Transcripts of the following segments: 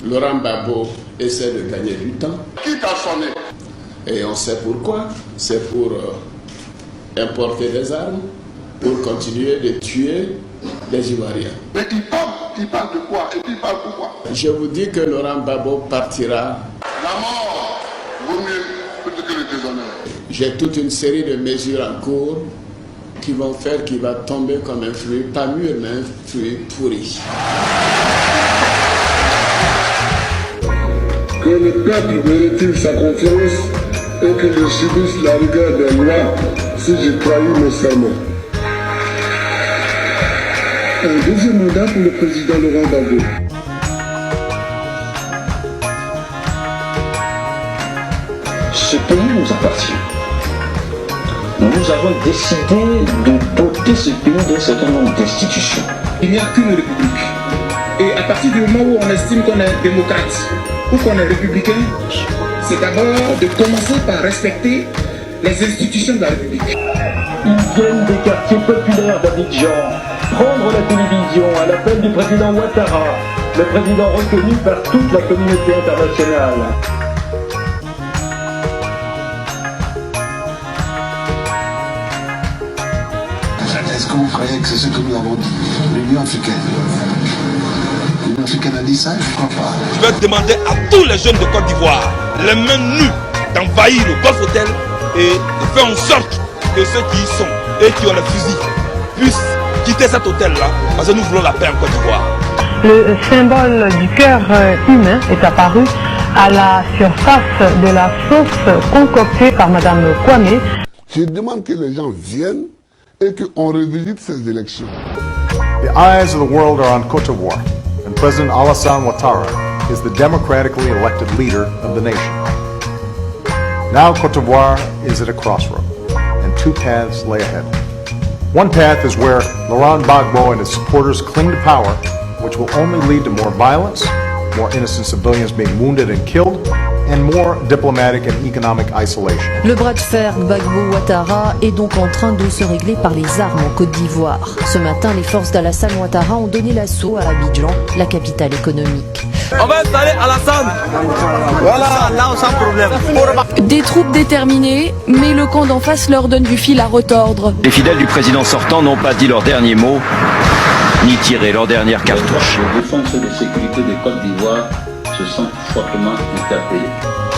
Laurent Gbagbo essaie de gagner du temps. Qui t'a sonné? Et on sait pourquoi. C'est pour importer des armes, pour continuer de tuer les Ivoiriens. Mais il parle de quoi? Et puis il parle pourquoi? Je vous dis que Laurent Gbagbo partira. La mort vaut mieux que le déshonneur. J'ai toute une série de mesures en cours qui vont faire qu'il va tomber comme un fruit, pas mûr, mais un fruit pourri. Que le peuple me retire sa confiance et que je subisse la rigueur des lois si j'ai trahi mon serment. Un deuxième mandat pour le président Laurent Gbagbo. Ce pays nous appartient. Nous avons décidé de doter ce pays d'un certain nombre d'institutions. Il n'y a qu'une république. Et à partir du moment où on estime qu'on est démocrate ou qu'on est républicain, c'est d'abord de commencer par respecter les institutions de la République. Ils viennent des quartiers populaires d'Abidjan, prendre la télévision à l'appel du président Ouattara, le président reconnu par toute la communauté internationale. Est-ce que vous croyez que c'est ce que nous avons dit? L'Union africaine. L'Union africaine a dit ça? Je ne crois pas. Je vais demander à tous les jeunes de Côte d'Ivoire, les mains nues, d'envahir le Golf Hotel et de faire en sorte que ceux qui y sont et qui ont les fusils puissent quitter cet hôtel-là, parce que nous voulons la paix en Côte d'Ivoire. Le symbole du cœur humain est apparu à la surface de la sauce concoctée par Madame Kwame. Je demande que les gens viennent et qu'on revisite ces élections. The eyes of the world are on Côte d'Ivoire, and President Alassane Ouattara is the democratically elected leader of the nation. Now Côte d'Ivoire is at a crossroad, and two paths lay ahead. One path is where Laurent Gbagbo and his supporters cling to power, which will only lead to more violence, more innocent civilians being wounded and killed, and more diplomatic and economic isolation. Le bras de fer Gbagbo-Ouattara est donc en train de se régler par les armes en Côte d'Ivoire. Ce matin, les forces d'Alassane Ouattara ont donné l'assaut à Abidjan, la capitale économique. On va installer Alassane. Voilà, là sans problème. Des troupes déterminées, mais le camp d'en face leur donne du fil à retordre. Les fidèles du président sortant n'ont pas dit leur dernier mot, ni tiré leur dernière cartouche. Les défenses de sécurité de Côte d'Ivoire se sentent fortement interpellés.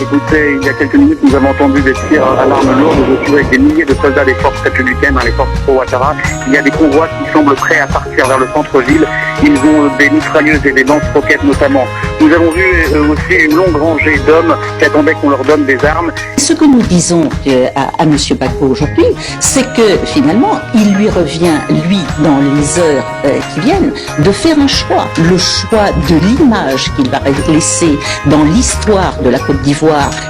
Écoutez, il y a quelques minutes, nous avons entendu des tirs à l'arme lourde aujourd'hui avec des milliers de soldats des forces républicaines, les forces pro-Ouattara. Il y a des convois qui semblent prêts à partir vers le centre-ville. Ils ont des mitrailleuses et des lance-roquettes notamment. Nous avons vu aussi une longue rangée d'hommes qui attendaient qu'on leur donne des armes. Ce que nous disons à M. Gbagbo aujourd'hui, c'est que finalement, il lui revient, lui, dans les heures qui viennent, de faire un choix. Le choix de l'image qu'il va laisser dans l'histoire de la Côte d'Ivoire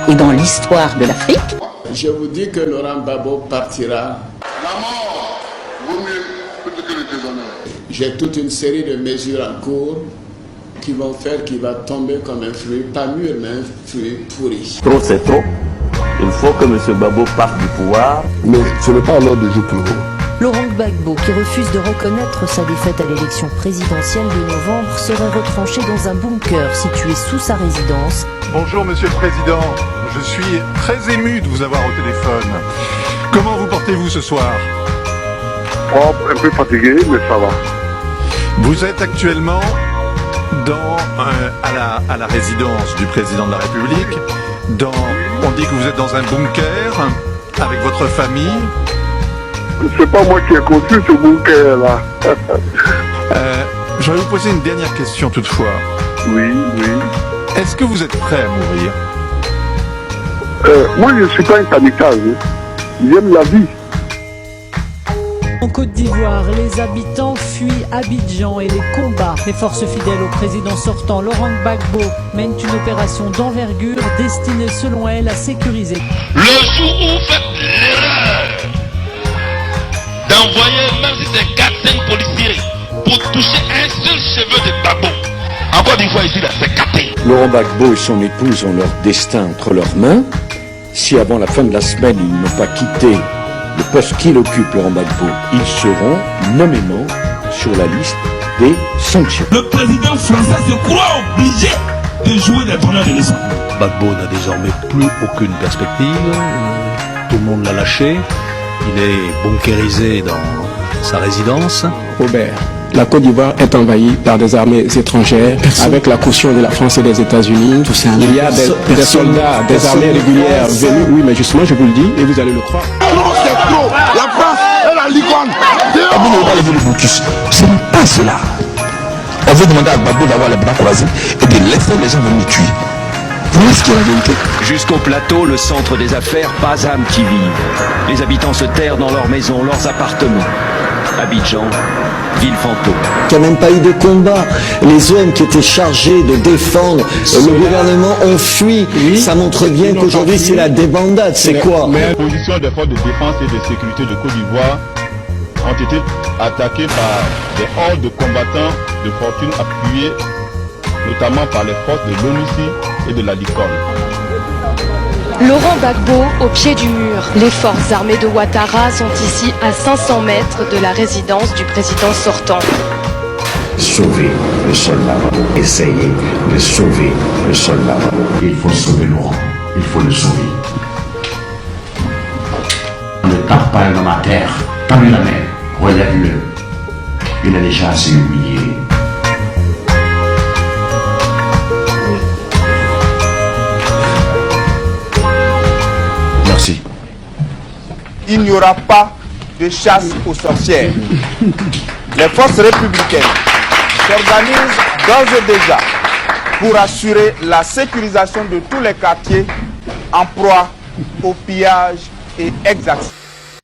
et dans l'histoire de l'Afrique. Je vous dis que Laurent Gbagbo partira. La mort vaut mieux que le déshonneur. J'ai toute une série de mesures en cours qui vont faire qu'il va tomber comme un fruit, pas mûr, mais un fruit pourri. Trop c'est trop. Il faut que M. Gbagbo parte du pouvoir. Mais ce n'est pas à l'ordre du jour pour nous. Laurent Gbagbo, qui refuse de reconnaître sa défaite à l'élection présidentielle de novembre, serait retranché dans un bunker situé sous sa résidence. Bonjour Monsieur le Président, je suis très ému de vous avoir au téléphone. Comment vous portez-vous ce soir? Un peu fatigué, mais ça va. Vous êtes actuellement à la résidence du Président de la République. On dit que vous êtes dans un bunker avec votre famille. C'est pas moi qui ai conçu ce bunker-là. Je vais vous poser une dernière question toutefois. Oui. Est-ce que vous êtes prêt à mourir? Moi, je ne suis pas un kamikaze. J'aime la vie. En Côte d'Ivoire, les habitants fuient Abidjan et les combats. Les forces fidèles au président sortant, Laurent Gbagbo, mènent une opération d'envergure destinée, selon elle, à sécuriser. Le jour où vous faites l'erreur d'envoyer, même si c'est 4-5 policiers, pour toucher un seul cheveu de Gbagbo, en Côte d'Ivoire ici, là, c'est capé. Laurent Gbagbo et son épouse ont leur destin entre leurs mains. Si avant la fin de la semaine, ils n'ont pas quitté le poste qu'il occupe, Laurent Gbagbo, ils seront nommément sur la liste des sanctions. Le président français se croit obligé de jouer l'indépendance de l'État. Gbagbo n'a désormais plus aucune perspective. Tout le monde l'a lâché. Il est bunkérisé dans sa résidence. Robert, la Côte d'Ivoire est envahie par des armées étrangères avec la caution de la France et des États-Unis. Il y a des soldats, des armées régulières venus. Oui, mais justement, je vous le dis et vous allez le croire. Non, c'est trop. La France est la licorne. Ce n'est pas cela. On veut demander à Gbagbo d'avoir les bras croisés et de laisser les gens venir tuer. Voilà ce qui est la vérité. Jusqu'au plateau, le centre des affaires, pas âme qui vive. Les habitants se terrent dans leurs maisons, leurs appartements. Abidjan, ville fantôme. Il n'y a même pas eu de combat. Les OM qui étaient chargés de défendre le gouvernement ont fui. Ça montre bien qu'aujourd'hui c'est la débandade. C'est quoi? Les positions des forces de défense et de sécurité de Côte d'Ivoire ont été attaquées par des hordes de combattants de fortune appuyés notamment par les forces de l'ONUCI et de la licorne. Laurent Gbagbo au pied du mur. Les forces armées de Ouattara sont ici à 500 mètres de la résidence du président sortant. Sauver le soldat, essayer de sauver le soldat. Il faut sauver Laurent, il faut le sauver. Ne tape pas un homme à terre, tends-lui la main, relève-le. Il est déjà assez humilié. Merci. Il n'y aura pas de chasse aux sorcières. Les forces républicaines s'organisent d'ores et déjà pour assurer la sécurisation de tous les quartiers en proie au pillage et exaction.